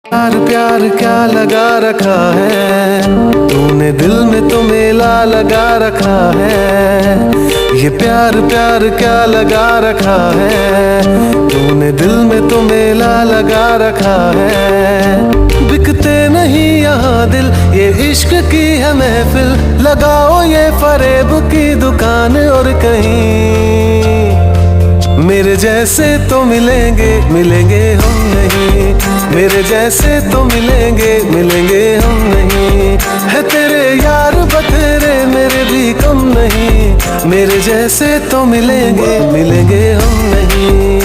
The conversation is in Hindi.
प्यार प्यार क्या लगा रखा है, तूने दिल में तो मेला लगा रखा है। ये प्यार प्यार क्या लगा रखा है, तूने दिल में तो मेला लगा रखा है। बिकते नहीं यहाँ दिल, ये इश्क की है महफिल, लगाओ ये फरेब की दुकान और कहीं मेरे जैसे तो मिलेंगे मिलेंगे हम नहीं, मेरे जैसे तो मिलेंगे मिलेंगे हम नहीं। है तेरे यार बतेरे मेरे भी कम नहीं, मेरे जैसे तो मिलेंगे मिलेंगे हम नहीं।